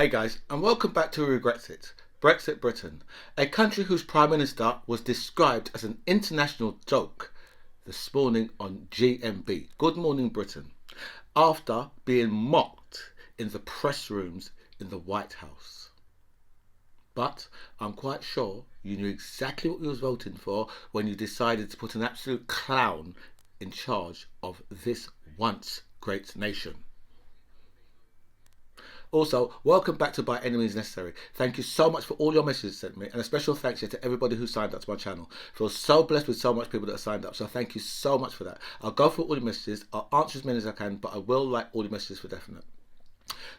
Hey guys, and welcome back to Brexit. Brexit Britain, a country whose Prime Minister was described as an international joke this morning on GMB, Good Morning Britain, after being mocked in the press rooms in the White House. But I'm quite sure you knew exactly what you was voting for when you decided to put an absolute clown in charge of this once great nation. Also, welcome back to By Any Means Necessary. Thank you so much for all your messages sent me, and a special thanks to everybody who signed up to my channel. I feel so blessed with so much people that have signed up, so thank you so much for that. I'll go through all the messages, I'll answer as many as I can, but I will like all the messages for definite.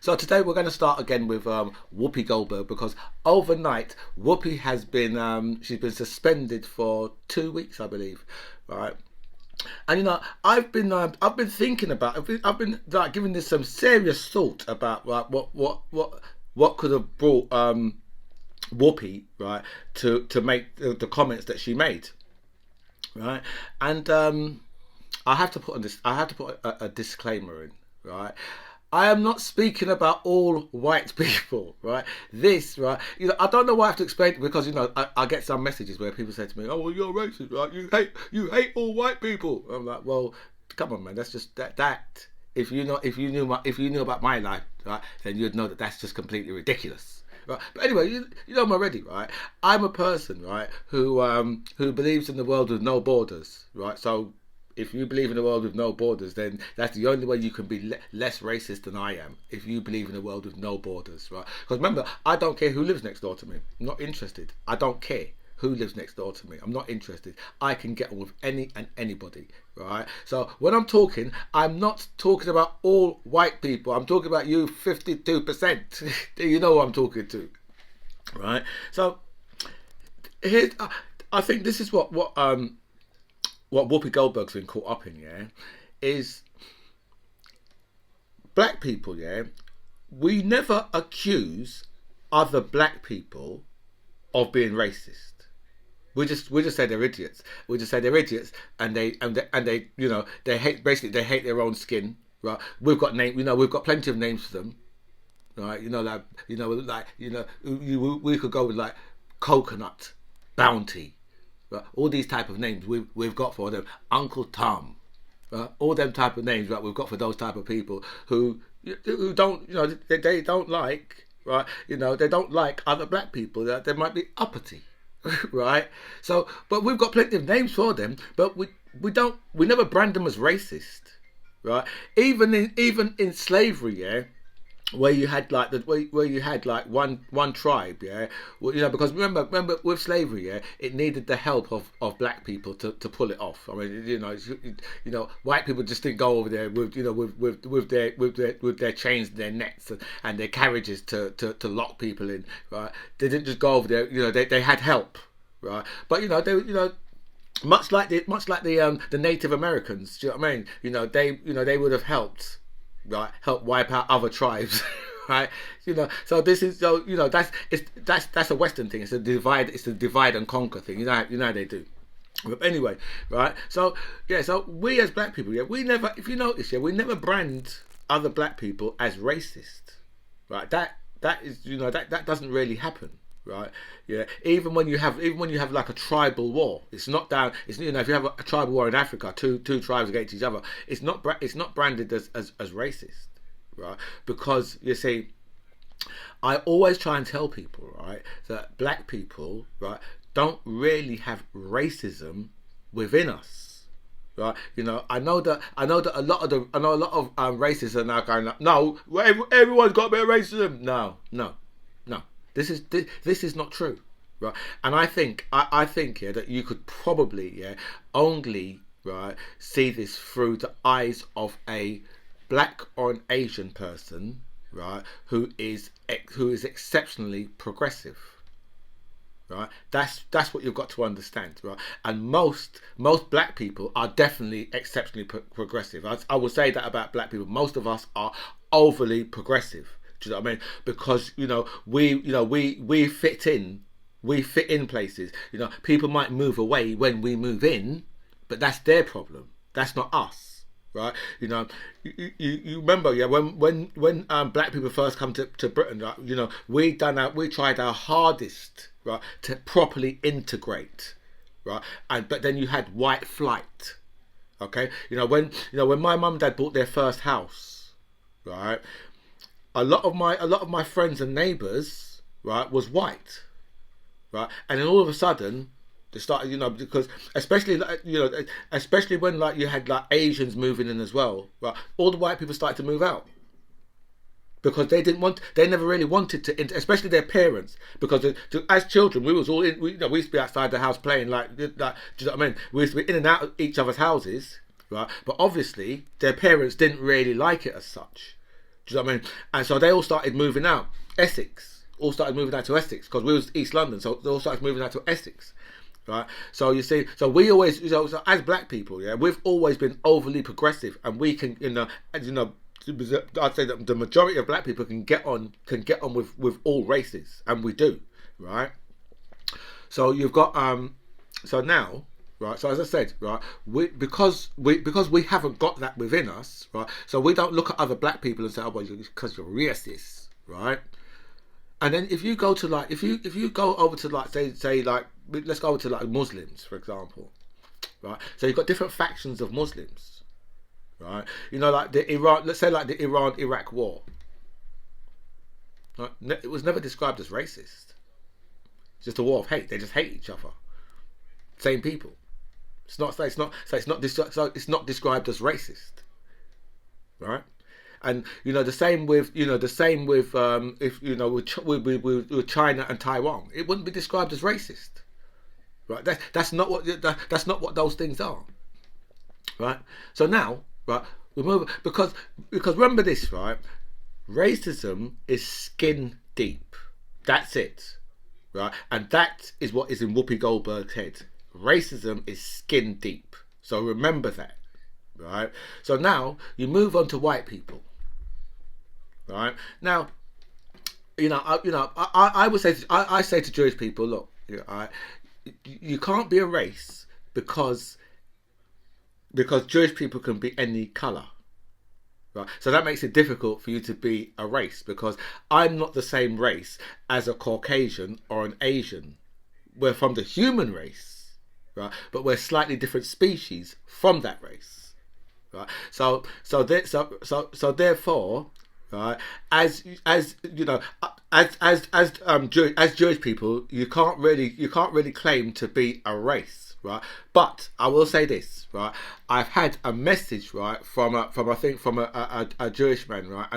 So today we're going to start again with Whoopi Goldberg, because overnight Whoopi has been she's been suspended for 2 weeks, I believe, right? And you know, I've been thinking about, I've been like giving this some serious thought about like what could have brought Whoopi, right, to make the comments that she made, right? And I have to put on this, I have to put a disclaimer in, right? I am not speaking about all white people, right? This, right? You know, I don't know why I have to explain it, because you know I get some messages where people say to me, "Oh, well, you're racist, right? You hate all white people." I'm like, well, come on, man. That's just that. If you knew about my life, right, then you'd know that that's just completely ridiculous. Right. But anyway, you know I'm already, right? I'm a person, right, who believes in the world with no borders, right? So if you believe in a world with no borders, then that's the only way you can be less racist than I am. If you believe in a world with no borders, right? Because remember, I don't care who lives next door to me. I'm not interested. I don't care who lives next door to me. I'm not interested. I can get on with any and anybody, right? So when I'm talking, I'm not talking about all white people. I'm talking about you 52%. You know who I'm talking to, right? So here's, I think this is what Whoopi Goldberg's been caught up in, yeah, is black people, yeah, we never accuse other black people of being racist. We just say they're idiots. We just say they're idiots, and they you know, they hate their own skin, right? We've got we've got plenty of names for them, right? We could go with like coconut, bounty. Right, all these type of names we've got for them, Uncle Tom, right? All them type of names, right? We've got for those type of people who don't, you know, they don't like, right? You know, they don't like other black people. That they might be uppity, right? So, but we've got plenty of names for them, but we never brand them as racist, right? Even in slavery, yeah, where you had like where you had like one tribe, yeah, well, you know, because remember with slavery, yeah, it needed the help of black people to pull it off. I mean, you know, white people just didn't go over there with, you know, with their chains and their nets and their carriages to lock people in, right? They didn't just go over there, you know, they had help, right? But you know, much like the Native Americans, do you know what I mean? You know, they would have helped, right, help wipe out other tribes, right? You know, so this is, so you know, that's a Western thing. It's a divide and conquer thing. You know how they do. But anyway, right? So yeah, so we as black people, yeah, we never, if you notice, yeah, we never brand other black people as racist, right? That is, you know, that doesn't really happen. Right, yeah. Even when you have like a tribal war, it's not down. It's, you know, if you have a tribal war in Africa, two tribes against each other, it's not branded as racist, right? Because you see, I always try and tell people, right, that black people, right, don't really have racism within us, right? You know, I know that a lot of racists are now going like, no, everyone's got a bit of racism. No. This is not true, right? And I think yeah, that you could probably, yeah, only, right, see this through the eyes of a black or an Asian person, right, who is exceptionally progressive, right? That's what you've got to understand, right? And most black people are definitely exceptionally progressive. I would say that about black people. Most of us are overly progressive. Do you know what I mean? Because you know we fit in places. You know, people might move away when we move in, but that's their problem. That's not us, right? You remember, yeah, when black people first come to Britain, right? We tried our hardest, right, to properly integrate, right? But then you had white flight, okay? When my mum and dad bought their first house, right? A lot of my friends and neighbours, right, was white, right? And then all of a sudden, they started, because especially when like you had like Asians moving in as well, right? All the white people started to move out because they never really wanted to, especially their parents, because as children we was all in, we used to be outside the house playing like, do you know what I mean? We used to be in and out of each other's houses, right? But obviously their parents didn't really like it as such. Do you know what I mean? And so they all started moving out. Essex all started moving out to Essex because we was East London, so they all started moving out to Essex, right? So you see, so we always, so as black people, yeah, we've always been overly progressive, and we can, I'd say that the majority of black people can get on with all races, and we do, right? So you've got so now. Right, so as I said, right, because we haven't got that within us, right, so we don't look at other black people and say, oh, well, because you're racist, right? And then if you go to like, if you go over to like, say like, let's go over to like Muslims, for example, right? So you've got different factions of Muslims, right? Like the Iran, let's say like the Iran-Iraq war, right? It was never described as racist. It's just a war of hate. They just hate each other. Same people. It's not described as racist, right? And the same with if with China and Taiwan, it wouldn't be described as racist, right? That's not what those things are, right? So now, right, we move because remember this, right? Racism is skin deep. That's it, right? And that is what is in Whoopi Goldberg's head. Racism is skin deep. So remember that, right? So now you move on to white people, right? Now, I would say I say to Jewish people, look, you can't be a race because Jewish people can be any colour, right? So that makes it difficult for you to be a race, because I'm not the same race as a Caucasian or an Asian. We're from the human race, right? But we're slightly different species from that race, right? So therefore, right? As Jewish people, you can't really claim to be a race, right? But I will say this, right? I've had a message, right, from a Jewish man, right,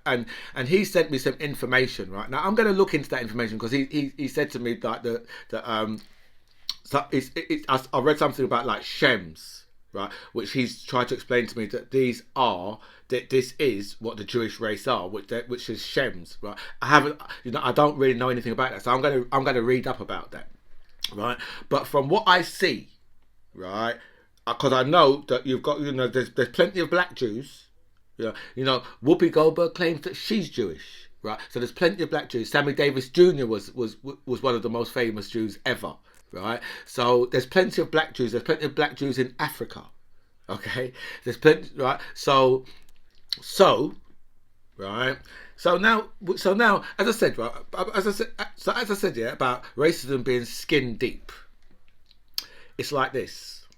and he sent me some information, right. Now I'm going to look into that information because he said to me like that. So I read something about like Shems, right, which he's tried to explain to me that this is what the Jewish race are, which is Shems, right. I don't really know anything about that, so I'm going to read up about that, right. But from what I see, right, because I know that you've got, there's plenty of black Jews, Whoopi Goldberg claims that she's Jewish, right. So there's plenty of black Jews. Sammy Davis Jr. was one of the most famous Jews ever. Right, so there's plenty of black Jews. There's plenty of black Jews in Africa. Okay, there's plenty. Right, so right. So now, as I said, right, as I said, yeah, about racism being skin deep. It's like this.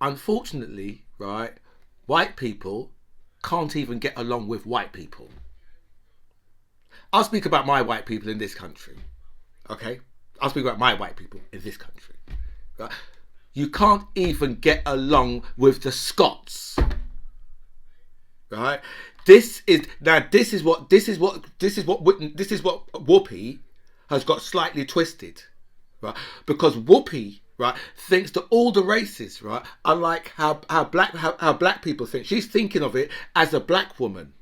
Unfortunately, right, white people can't even get along with white people. I'll speak about my white people in this country. Okay. I'll speak about my white people in this country. Right? You can't even get along with the Scots. Right? This is what Whoopi has got slightly twisted. Right? Because Whoopi, right, thinks that all the races, right, are like how black people think. She's thinking of it as a black woman.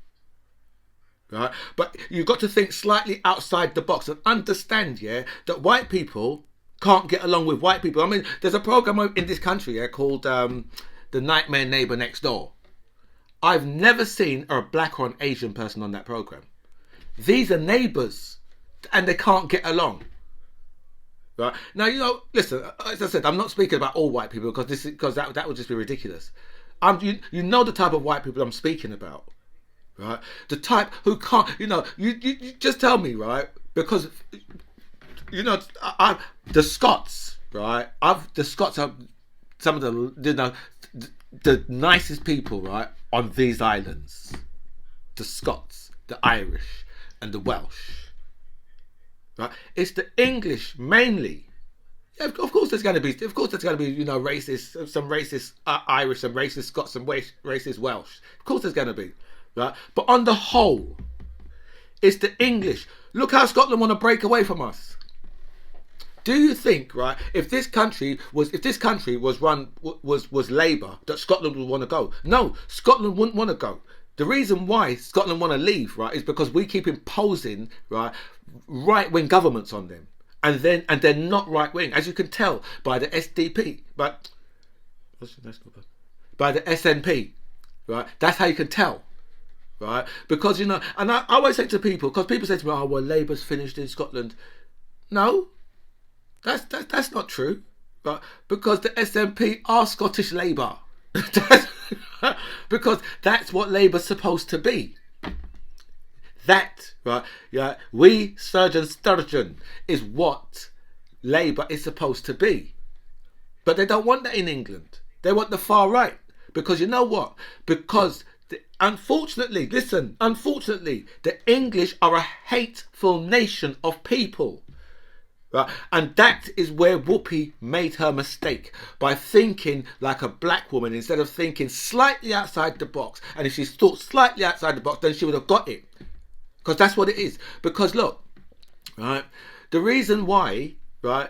Right, but you've got to think slightly outside the box and understand, yeah, that white people can't get along with white people. I mean, there's a program in this country, yeah, called The Nightmare Neighbor Next Door. I've never seen a black or an Asian person on that program. These are neighbours, and they can't get along. Right now, listen. As I said, I'm not speaking about all white people because that would just be ridiculous. You know the type of white people I'm speaking about, right? The type who can't, you just tell me, right? Because, the Scots, right? The Scots are some of the nicest people, right, on these islands. The Scots, the Irish, and the Welsh, right? It's the English mainly. Yeah, of course there's going to be, racist, some racist Irish, some racist Scots, some racist Welsh. Of course there's going to be, right? But on the whole, it's the English. Look how Scotland want to break away from us. Do you think, right, if this country was run was Labour, that Scotland would want to go? No, Scotland wouldn't want to go. The reason why Scotland want to leave, right, is because we keep imposing, right-wing governments on them. And they're not right wing, as you can tell by the SDP, but by the SNP, right? That's how you can tell, right? Because and I always say to people, because people say to me, "Oh, well, Labour's finished in Scotland." No, that's not true, right? Because the SNP are Scottish Labour, because that's what Labour's supposed to be. That, right, yeah, we Surgeon Sturgeon is what Labour is supposed to be. But they don't want that in England. They want the far right. Because you know what? Because, unfortunately, the English are a hateful nation of people. Right? And that is where Whoopi made her mistake, by thinking like a black woman instead of thinking slightly outside the box. And if she thought slightly outside the box, then she would have got it. Because that's what it is. Because look, right, the reason why, right,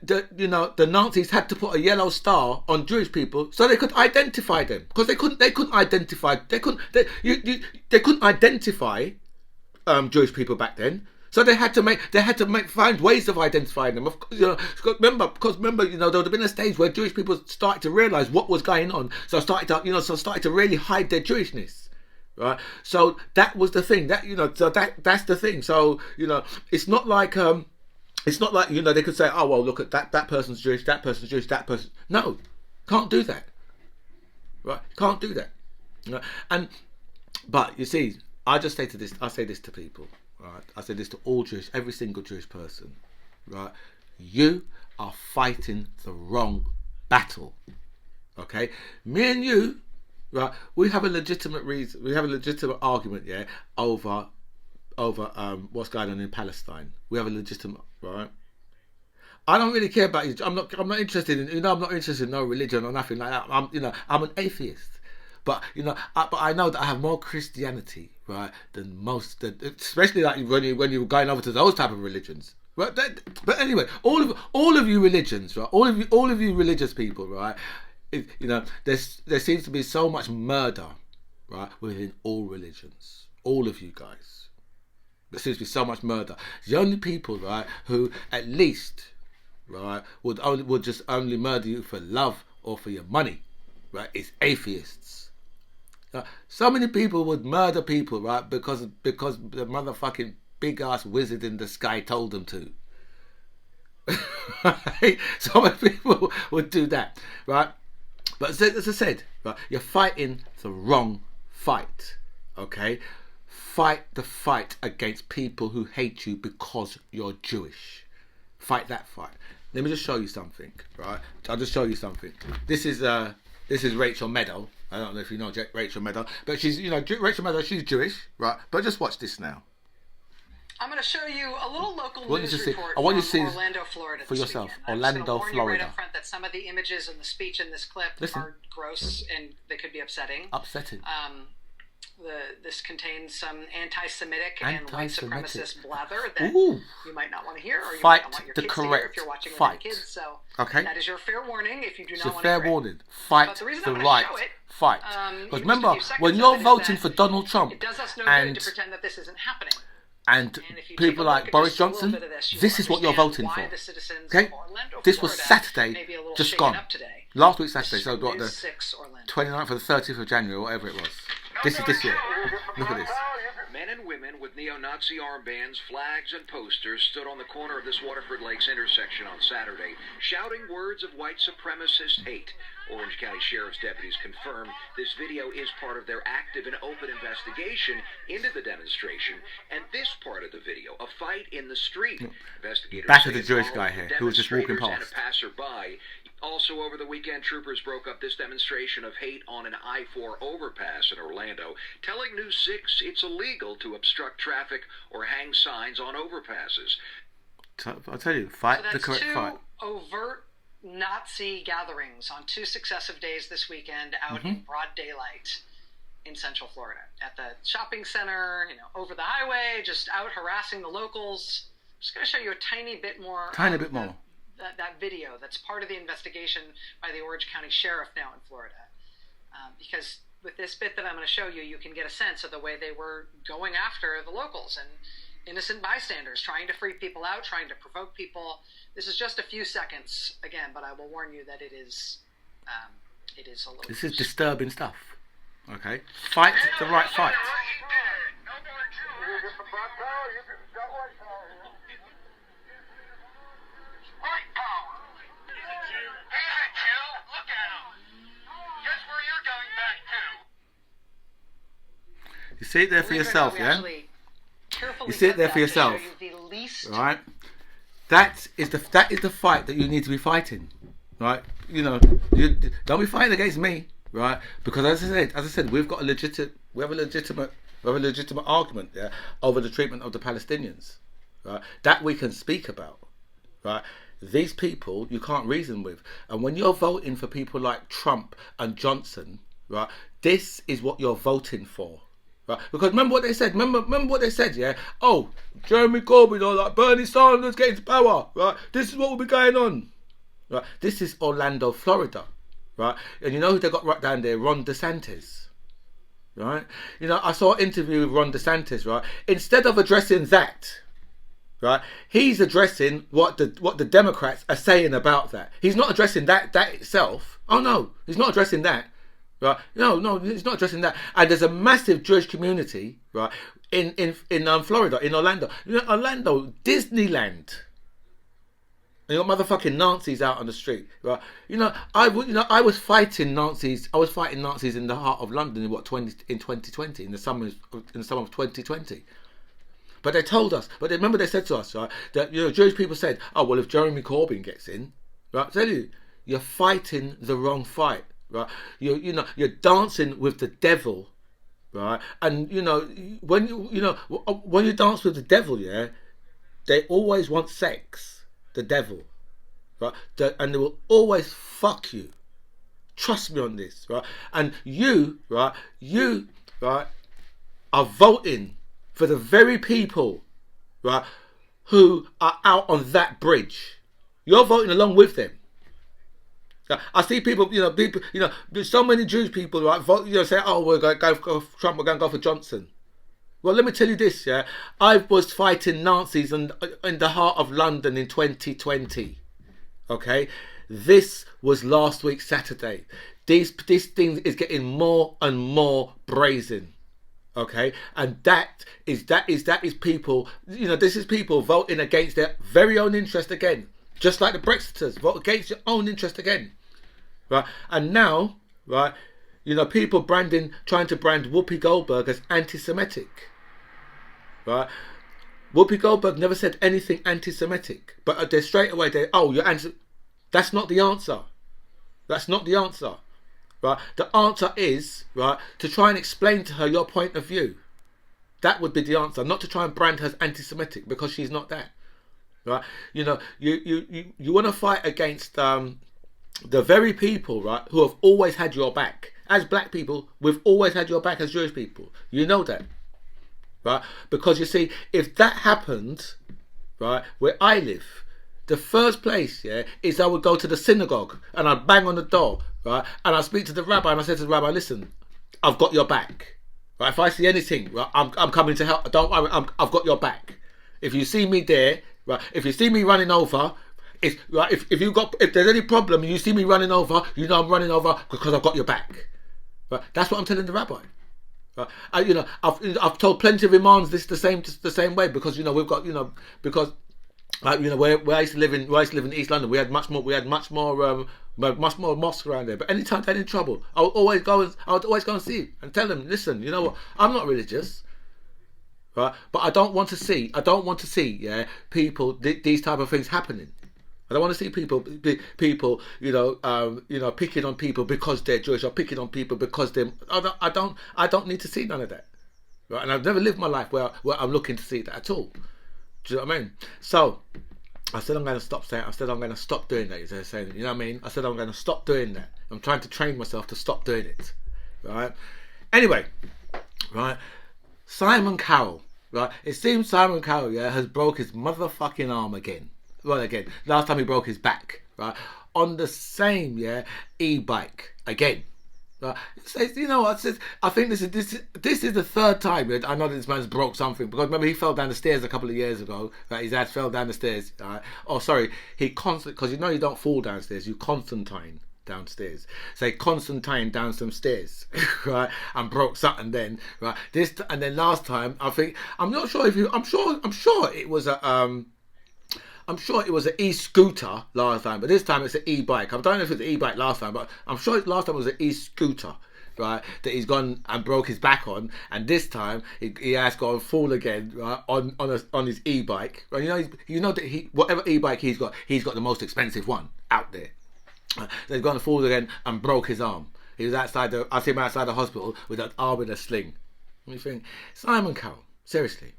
the Nazis had to put a yellow star on Jewish people so they could identify them. Because they couldn't identify Jewish people back then. So they had to find ways of identifying them. Remember, there would have been a stage where Jewish people started to realise what was going on. So started to really hide their Jewishness. Right, so that was the thing. That's the thing. So it's not like they could say, oh well, look at that person's Jewish, that person's Jewish, that person. No, can't do that. Right, can't do that. Right? But you see, I say this to people. Right, I say this to every single Jewish person. Right, you are fighting the wrong battle. Okay, me and you. Right, we have a legitimate reason. We have a legitimate argument, yeah, over what's going on in Palestine. We have a legitimate, right? I don't really care about you. I'm not interested in. I'm not interested in no religion or nothing like that. I'm an atheist, but but I know that I have more Christianity, right, than most. Especially like when you're going over to those type of religions. Right? But anyway, all of you religions, right? All of you religious people, right? There seems to be so much murder, right, within all religions. All of you guys, there seems to be so much murder. The only people, right, who at least, right, would just only murder you for love or for your money, right, is atheists. So many people would murder people, right, because the motherfucking big ass wizard in the sky told them to. Right? So many people would do that, right? But as I said, right, you're fighting the wrong fight, okay? Fight the fight against people who hate you because you're Jewish. Fight that fight. Let me just show you something, right? I'll just show you something. This is Rachel Maddow. I don't know if you know Rachel Maddow, but she's, Rachel Maddow, she's Jewish, right? But just watch this now. I'm going to show you a little local news report from Orlando, Florida for yourself. Orlando, Florida. I'm just going to warn you right up front that some of the images and the speech in this clip are gross and they could be upsetting. This contains some anti-Semitic and white supremacist blather that you might not want to hear, or you might not want your kids to hear if you're watching with your kids. So that is your fair warning if you do not want to hear it. Fair warning. Fight the right fight. Because remember, when you're voting for Donald Trump, it does us no good to pretend that this isn't happening. And people like Boris Johnson, this is what you're voting for. Okay? This was Saturday, just gone. Last week Saturday, so what, the 29th or the 30th of January, whatever it was. This is this year. Look at this. Men and women with neo-Nazi armbands, flags, and posters stood on the corner of this Waterford Lakes intersection on Saturday, shouting words of white supremacist hate. Orange County Sheriff's deputies confirm this video is part of their active and open investigation into the demonstration, and this part of the video, a fight in the street. Investigators back to the Jewish guy here, who was just walking past. And a passerby. Also, over the weekend, troopers broke up this demonstration of hate on an I-4 overpass in Orlando, telling News 6 it's illegal to obstruct traffic or hang signs on overpasses. I'll tell you, fight so the correct fight. Overt Nazi gatherings on 2 successive days this weekend out in broad daylight in Central Florida. At the shopping center, over the highway, just out harassing the locals. I'm just going to show you a tiny bit more. That video that's part of the investigation by the Orange County Sheriff now in Florida. Because with this bit that I'm going to show you, you can get a sense of the way they were going after the locals and innocent bystanders, trying to freak people out, trying to provoke people. This is just a few seconds, again, but I will warn you that it is a little... This is disturbing stuff, okay? Fight the right fight. You see it there for yourself, yeah? You see it there for yourself, right? That is the fight that you need to be fighting, right? You don't be fighting against me, right? Because as I said, we have a legitimate argument, yeah, over the treatment of the Palestinians, right? That we can speak about, right? These people you can't reason with, and when you're voting for people like Trump and Johnson, right? This is what you're voting for. Right. Because remember what they said. Remember what they said, yeah? Oh, Jeremy Corbyn or like Bernie Sanders getting to power, right? This is what will be going on. Right. This is Orlando, Florida. Right? And you know who they got right down there? Ron DeSantis. Right? I saw an interview with Ron DeSantis, right? Instead of addressing that, right, he's addressing what the Democrats are saying about that. He's not addressing that itself. Oh no, he's not addressing that. Right? No, it's not addressing that. And there's a massive Jewish community, right, in Florida, in Orlando. Orlando, Disneyland. And you got motherfucking Nazis out on the street, right? I was fighting Nazis. I was fighting Nazis in the heart of London in 2020, in the summer of 2020. But they told us. But remember, they said to us, right, that Jewish people said, "Oh well, if Jeremy Corbyn gets in, right, I tell you, you're fighting the wrong fight." Right, you're dancing with the devil, right? And when you dance with the devil, yeah, they always want sex. The devil, right? And they will always fuck you. Trust me on this, right? And you are voting for the very people, right, who are out on that bridge. You're voting along with them. I see people, so many Jewish people, right, vote, say, oh, we're going to go for Trump, we're going to go for Johnson. Well, let me tell you this, yeah. I was fighting Nazis in the heart of London in 2020, okay? This was last week, Saturday. This thing is getting more and more brazen, okay? And that is people, this is people voting against their very own interest again. Just like the Brexiters, vote against your own interest again, right? And now, right, people trying to brand Whoopi Goldberg as anti-Semitic, right? Whoopi Goldberg never said anything anti-Semitic, but they're straight away you're anti. That's not the answer. That's not the answer, right? The answer is, right, to try and explain to her your point of view. That would be the answer, not to try and brand her as anti-Semitic, because she's not that. Right, you want to fight against the very people, right, who have always had your back. As black people, we've always had your back as Jewish people. You know that, right? Because you see, if that happened, right, where I live, the first place, yeah, is I would go to the synagogue and I'd bang on the door, right, and I'd speak to the rabbi and I said to the rabbi, listen, I've got your back, right? If I see anything, right, I'm coming to help. Don't worry, I've got your back. If you see me there. Right, if you see me running over, it's right. If there's any problem and you see me running over, I'm running over because I've got your back. Right, that's what I'm telling the rabbi. I've told plenty of imams this the same way, because we've got because where I used to live in East London, we had much more mosques around there. But anytime they're in trouble, I would always go and see and tell them, listen, you know what, I'm not religious, right? But I don't want to see people these type of things happening. I don't want to see people picking on people because they're Jewish, or picking on people because they're. I don't need to see none of that, right? And I've never lived my life where I'm looking to see that at all. Do you know what I mean? So I said I'm going to stop saying. I said I'm going to stop doing that. They're saying, you know what I mean? I said I'm going to stop doing that. I'm trying to train myself to stop doing it, right? Anyway, right? Simon Cowell, right? It seems Simon Cowell, has broke his motherfucking arm again. Well, again, last time he broke his back, right, on the same e-bike again. Right? Says, you know what? Says, I think this is the third time I know this man's broke something, because remember he fell down the stairs a couple of years ago. Right? His dad fell down the stairs. Right? Oh, sorry, because you don't fall downstairs, you Constantine downstairs. Say Constantine down some stairs, right, and broke something. Then right, and then last time I'm sure it was I'm sure it was an e-scooter last time, but this time it's an e-bike. I don't know if it was an e-bike last time, but I'm sure last time it was an e-scooter, right, that he's gone and broke his back on, and this time he has gone fall again, right, on his e-bike. Right? You know that whatever e-bike he's got the most expensive one out there. So he's gone to fall again and broke his arm. He was I see him outside the hospital with an arm in a sling. What do you think? Simon Cowell, seriously,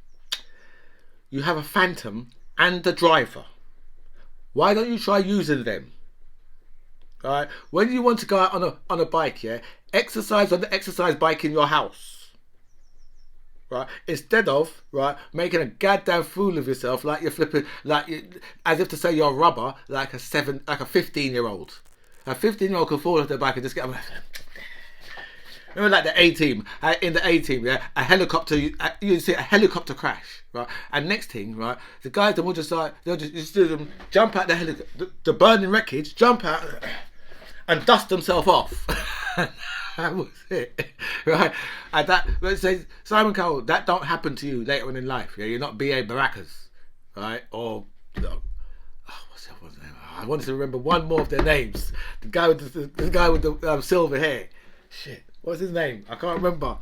you have a Phantom and the driver. Why don't you try using them? All right. When you want to go out on a bike, exercise on the exercise bike in your house, right? Instead of making a goddamn fool of yourself, like you're flipping, as if to say you're a rubber, like a 15-year-old. A 15-year-old can fall off their bike and just get. Remember, like the A-team, in the A-team, a helicopter, you see a helicopter crash, right? And next thing, right, the guys will just jump out the helicopter, the burning wreckage, jump out and dust themselves off. That was it, right? And let's say, Simon Cowell, that don't happen to you later on in life. You're not B.A. Baracus, right? Or what's the other name? I wanted to remember one more of their names. The guy with the silver hair. Shit. What's his name? I can't remember.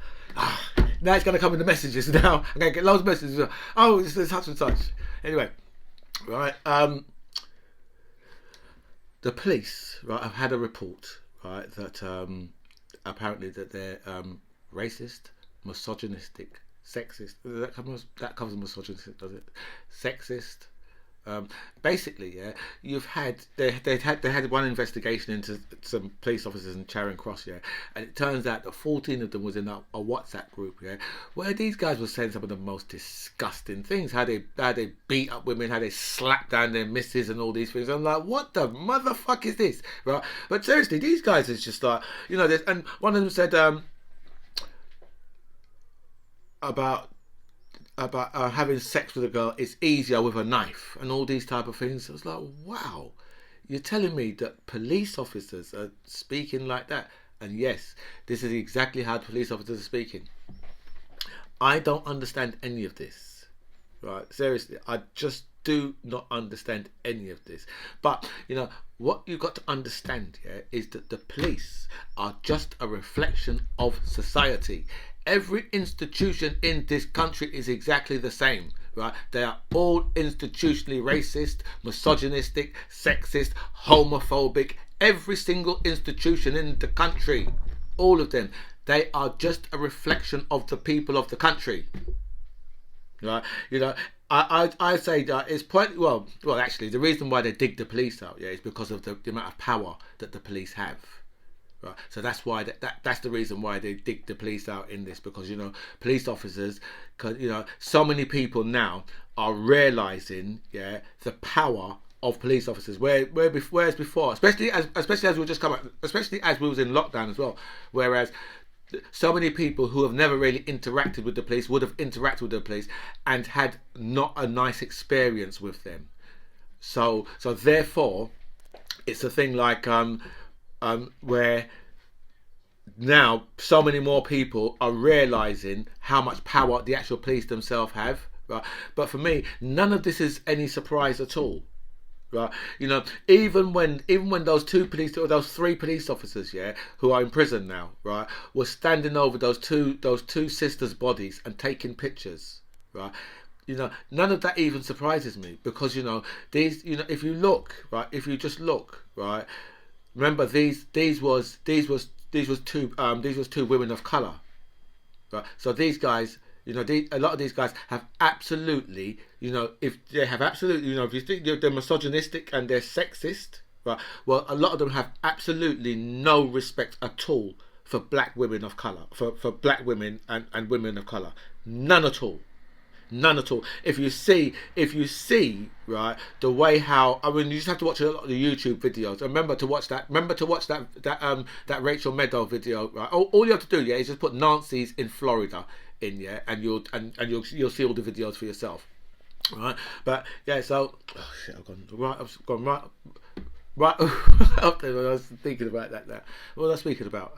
Now it's going to come in the messages now. I'm going to get loads of messages. Oh, it's such and such. Anyway, right. The police, right, have had a report, right, that apparently that they're racist, misogynistic, sexist. That covers misogynistic, does it? Sexist. Basically, they had one investigation into some police officers in Charing Cross, and it turns out that 14 of them was in a WhatsApp group, where these guys were saying some of the most disgusting things, how they beat up women, how they slap down their missus and all these things. I'm like, what the motherfuck is this, right? But seriously, these guys is just like, and one of them said about having sex with a girl is easier with a knife and all these type of things. I was like, wow, you're telling me that police officers are speaking like that? And yes, this is exactly how police officers are speaking. I don't understand any of this, right? Seriously, I just do not understand any of this. But what you've got to understand is that the police are just a reflection of society. Every institution in this country is exactly the same, right? They are all institutionally racist, misogynistic, sexist, homophobic. Every single institution in the country, all of them, they are just a reflection of the people of the country, right? I say that it's well actually the reason why they dig the police out is because of the amount of power that the police have. Right. So that's why that's the reason why they dig the police out in this, because police officers, so many people now are realizing the power of police officers, whereas before, especially as we just come out, especially as we was in lockdown as well, whereas so many people who have never really interacted with the police would have interacted with the police and had not a nice experience with them. So therefore, it's a thing like where now so many more people are realizing how much power the actual police themselves have. Right? But for me, none of this is any surprise at all. Right, even when those three police officers, who are in prison now, right, were standing over those two sisters' bodies and taking pictures, right, none of that even surprises me, because these, if you look, right, if you just look, right, remember these was two women of color, right, so these guys. A lot of these guys have absolutely, if they have absolutely, if you think they're misogynistic and they're sexist, right? Well, a lot of them have absolutely no respect at all for black women of colour, for black women and women of colour. None at all. None at all. If you see, right, the way how, I mean, you just have to watch a lot of the YouTube videos. Remember to watch that Rachel Maddow video. Right, all you have to do, is just put Nancy's in Florida in, and you'll see all the videos for yourself. Right, but so I've gone right up there when I was thinking about that. What was I speaking about?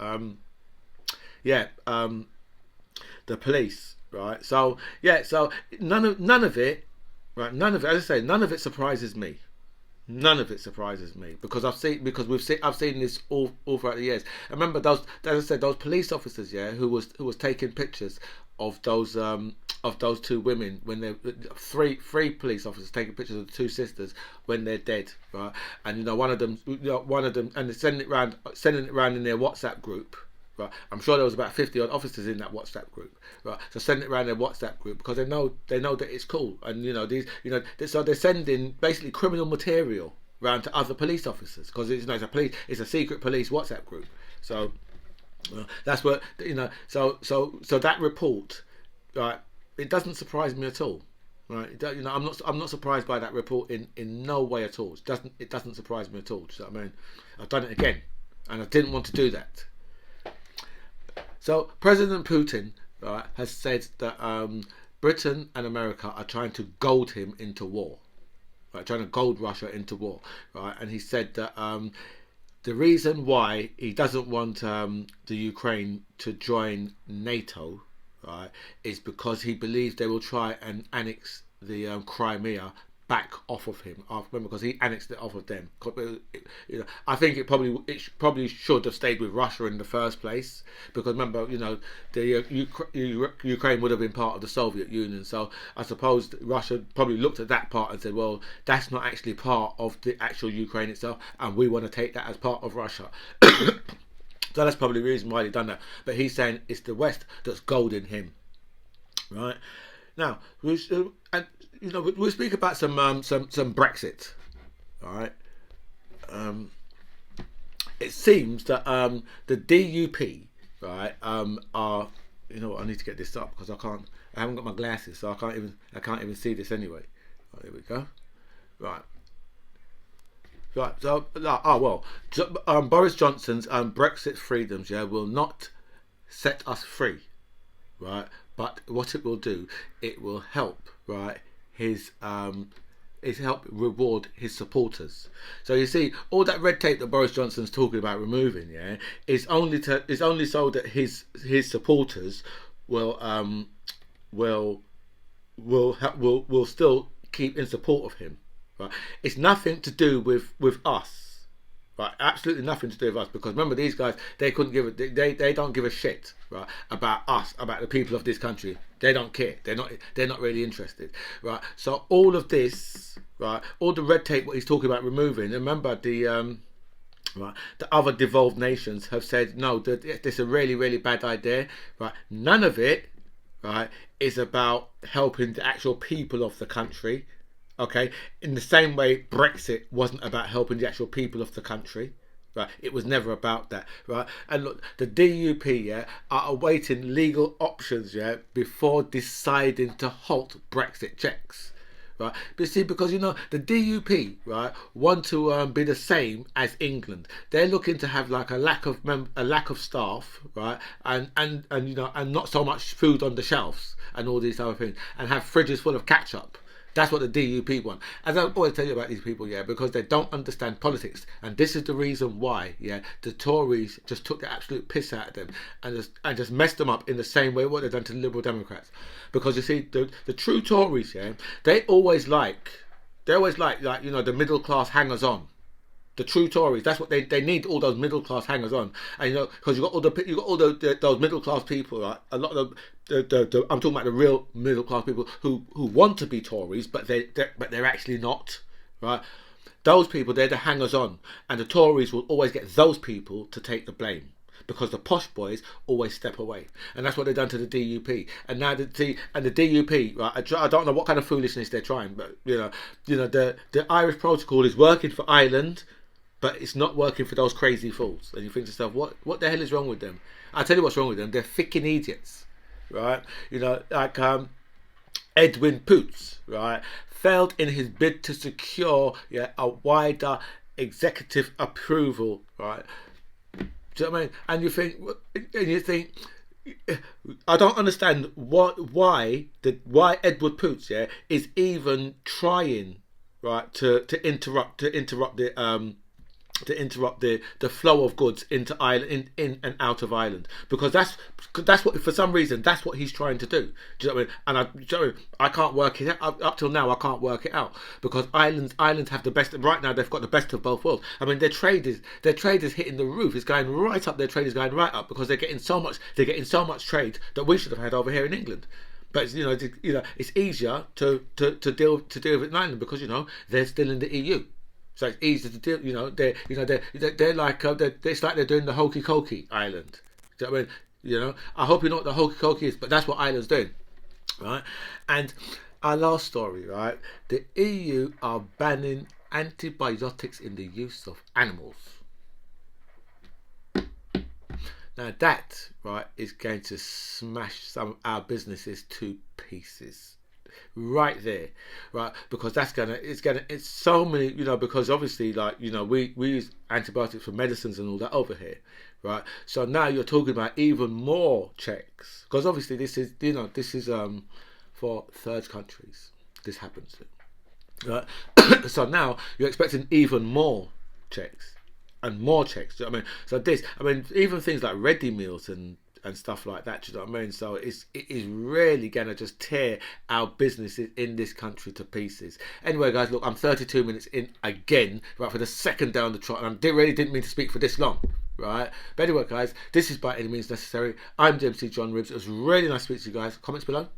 The police. Right, so none of it, right? None of it, as I say, none of it surprises me. None of it surprises me, because I've seen this all throughout the years. I remember those, as I said, those police officers, who was taking pictures of those two women when they three police officers taking pictures of the two sisters when they're dead, right? And one of them, and sending it around in their WhatsApp group. Right. I'm sure there was about 50 odd officers in that WhatsApp group. Right. So send it around their WhatsApp group, because they know that it's cool, and so they're sending basically criminal material around to other police officers, because it's a secret police WhatsApp group. So that's what So that report, right? It doesn't surprise me at all. Right. I'm not surprised by that report in no way at all. It doesn't surprise me at all. Do you know what I mean? I've done it again, and I didn't want to do that. So President Putin, right, has said that Britain and America are trying to goad him into war, right, trying to goad Russia into war, right? And he said that the reason why he doesn't want the Ukraine to join NATO, right, is because he believes they will try and annex the Crimea back off of him. Remember, because he annexed it off of them. I think it probably should have stayed with Russia in the first place, because remember, the Ukraine would have been part of the Soviet Union. So I suppose Russia probably looked at that part and said, well, that's not actually part of the actual Ukraine itself, and we want to take that as part of Russia. So that's probably the reason why they've done that. But he's saying it's the West that's goading him, right? Now, we'll speak about some Brexit. All right. It seems that the DUP, right, are, I need to get this up because I haven't got my glasses, so I can't even see this anyway. Oh, there we go. Right. Right. So Boris Johnson's Brexit freedoms, will not set us free, right? But what it will do, it will help, right, help reward his supporters. So you see, all that red tape that Boris Johnson's talking about removing, is only so that his supporters will still keep in support of him. Right? It's nothing to do with us. Right, absolutely nothing to do with us, because remember, these guys, they don't give a shit, right, about us, about the people of this country. They don't care. They're not really interested, right? So all of this, right, all the red tape what he's talking about removing. Remember the other devolved nations have said no, that it's a really, really bad idea, right? None of it, right, is about helping the actual people of the country. Okay, in the same way Brexit wasn't about helping the actual people of the country, right? It was never about that, right? And look, the DUP, are awaiting legal options, before deciding to halt Brexit checks, right? But see, because the DUP, right, want to be the same as England. They're looking to have like a lack of staff, right, and not so much food on the shelves and all these other things, and have fridges full of ketchup. That's what the DUP want. As I always tell you about these people, yeah, because they don't understand politics. And this is the reason why, yeah, the Tories just took the absolute piss out of them and just messed them up in the same way what they've done to the Liberal Democrats. Because you see, the true Tories, yeah, they always like, you know, the middle class hangers on. The true Tories, that's what they need, all those middle class hangers on, and you know, because you got all those middle class people, right? A lot of I'm talking about the real middle class people who want to be Tories, but they're actually not, right? Those people, they're the hangers on, and the Tories will always get those people to take the blame. Because the posh boys always step away, and that's what they've done to the DUP. And now the DUP, right? I don't know what kind of foolishness they're trying, but you know, the Irish protocol is working for Ireland, but it's not working for those crazy fools. And you think to yourself, what the hell is wrong with them? I'll tell you what's wrong with them. They're freaking idiots, right? You know, like Edwin Poots, right, failed in his bid to secure a wider executive approval, right? Do you know what I mean? And you think, I don't understand why Edward Poots, yeah, is even trying, right, to interrupt the flow of goods into Ireland, in and out of Ireland, because that's what, for some reason, that's what he's trying to do. Do you know what I mean? And I can't work it out. Up till now, I can't work it out, because Ireland have the best right now. They've got the best of both worlds. I mean, their trade is hitting the roof. It's going right up. Their trade is going right up, because they're getting so much trade that we should have had over here in England. But you know, it's easier to deal with it in Ireland, because you know they're still in the EU. So it's easy to deal. They're like it's like they're doing the hokey cokey Ireland. Do you know what I mean? You know, I hope you know what the hokey cokey is, but that's what Ireland's doing, right? And our last story, right? The EU are banning antibiotics in the use of animals. Now that, right, is going to smash some of our businesses to pieces. Right there, right, because it's so many, you know, because obviously, like, you know, we use antibiotics for medicines and all that over here, right? So now you're talking about even more checks, because obviously this is for third countries this happens to, right? So now you're expecting even more checks and more checks. Do you know what I mean? So even things like ready meals and stuff like that, do you know what I mean? So it is really going to just tear our businesses in this country to pieces. Anyway, guys, look, I'm 32 minutes in again, right, for the second day on the trot, and I really didn't mean to speak for this long, right? But anyway, guys, this is By Any Means Necessary. I'm DMC John Ribbs. It was really nice to speak to you guys. Comments below.